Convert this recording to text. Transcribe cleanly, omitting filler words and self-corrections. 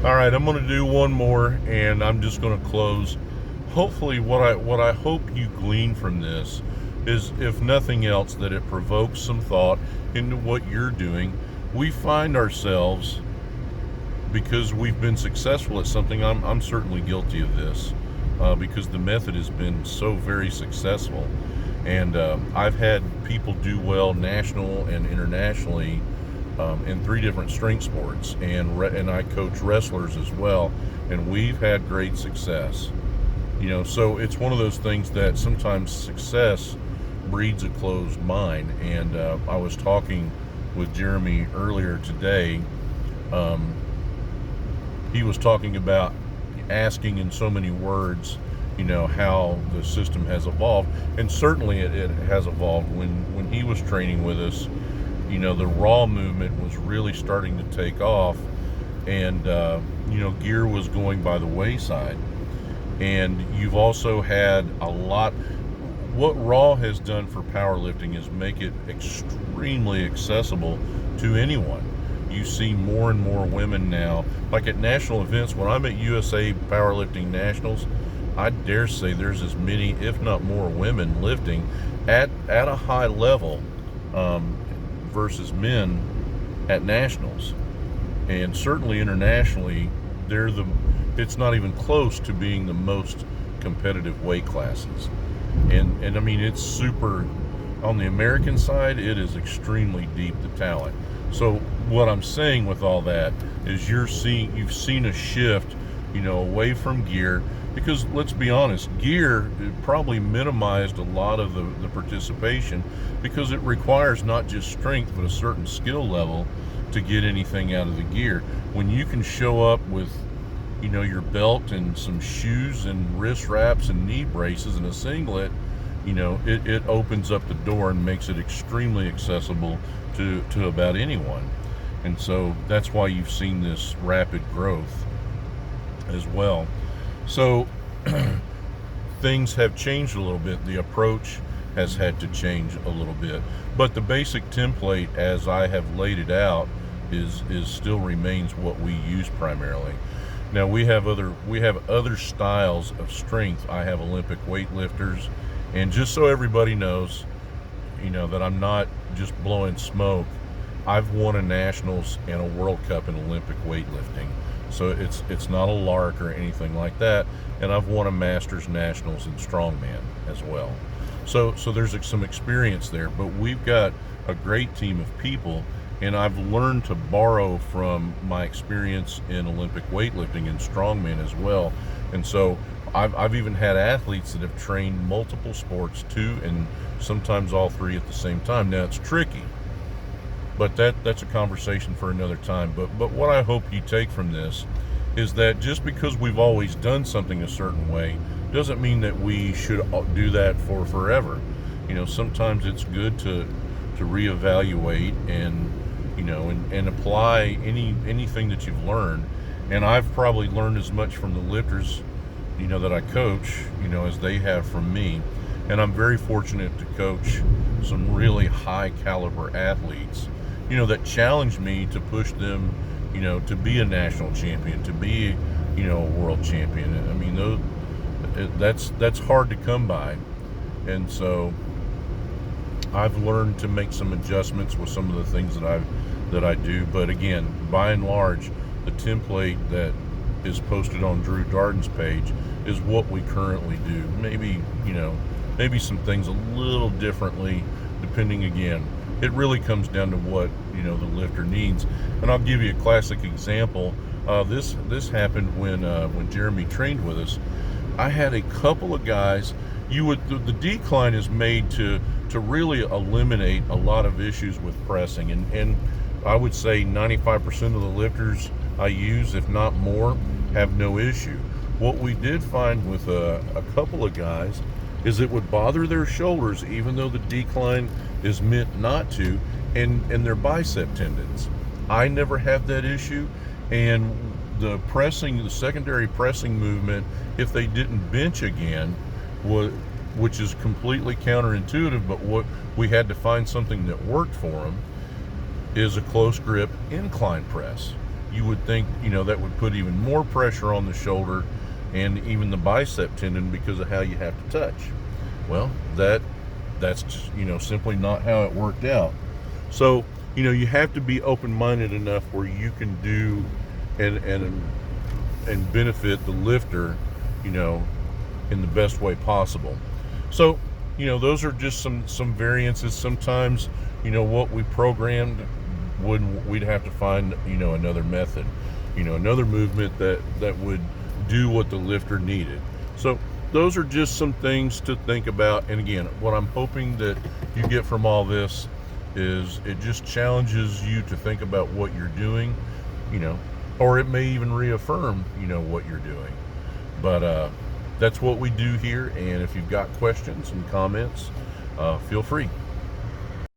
All right, I'm going to do one more, and I'm just going to close. Hopefully, what I hope you glean from this is, if nothing else, that it provokes some thought into what you're doing. We find ourselves, because we've been successful at something. I'm certainly guilty of this, because the method has been so very successful, and I've had people do well national and internationally, in three different strength sports, and I coach wrestlers as well, and we've had great success. So it's one of those things that sometimes success breeds a closed mind. And I was talking with Jeremy earlier today. Um, he was talking about asking in so many words, how the system has evolved, and certainly it has evolved. When he was training with us, the raw movement was really starting to take off, and gear was going by the wayside. And you've also had a lot. What raw has done for powerlifting is make it extremely accessible to anyone. You see more and more women now, like at national events. When I'm at USA Powerlifting Nationals, I dare say there's as many, if not more, women lifting at a high level, versus men at nationals. And certainly internationally, it's not even close to being the most competitive weight classes. And I mean, it's super. On the American side, it is extremely deep, the talent. So what I'm saying with all that is, you've seen a shift, away from gear, because let's be honest, gear probably minimized a lot of the participation, because it requires not just strength but a certain skill level to get anything out of the gear. When you can show up with your belt and some shoes and wrist wraps and knee braces and a singlet, it opens up the door and makes it extremely accessible to about anyone. And so that's why you've seen this rapid growth as well. So things have changed a little bit. The approach has had to change a little bit, but the basic template, as I have laid it out, is still remains what we use primarily. Now we have other styles of strength. I have Olympic weightlifters, and just so everybody knows, that I'm not just blowing smoke, I've won a nationals and a World Cup in Olympic weightlifting. So it's not a lark or anything like that. And I've won a Masters Nationals in strongman as well. So there's some experience there, but we've got a great team of people. And I've learned to borrow from my experience in Olympic weightlifting and strongman as well. And so I've even had athletes that have trained multiple sports, two and sometimes all three at the same time. Now it's tricky, but that's a conversation for another time. But what I hope you take from this is that just because we've always done something a certain way doesn't mean that we should do that for forever. Sometimes it's good to reevaluate and and apply anything that you've learned. And I've probably learned as much from the lifters that I coach as they have from me. And I'm very fortunate to coach some really high caliber athletes that challenge me to push them to be a national champion, to be a world champion. I mean, that's hard to come by. And so I've learned to make some adjustments with some of the things that I do. But again, by and large, the template that is posted on Drew Darden's page is what we currently do. Maybe some things a little differently, depending. Again, it really comes down to what the lifter needs. And I'll give you a classic example. This happened when Jeremy trained with us. I had a couple of guys. The decline is made to really eliminate a lot of issues with pressing, and I would say 95% of the lifters I use, if not more, have no issue. What we did find with a couple of guys is it would bother their shoulders, even though the decline is meant not to, and their bicep tendons. I never had that issue, and the secondary pressing movement, if they didn't bench again, which is completely counterintuitive, but what we had to find something that worked for them, is a close grip incline press. you would think, that would put even more pressure on the shoulder and even the bicep tendon because of how you have to touch. Well, that's simply not how it worked out. So, you have to be open-minded enough where you can do and benefit the lifter, in the best way possible. So, those are just some variances. Sometimes, what we programmed we'd have to find, another method, another movement that would do what the lifter needed. So those are just some things to think about. And again, what I'm hoping that you get from all this is it just challenges you to think about what you're doing, or it may even reaffirm, what you're doing. But that's what we do here. And if you've got questions and comments, feel free.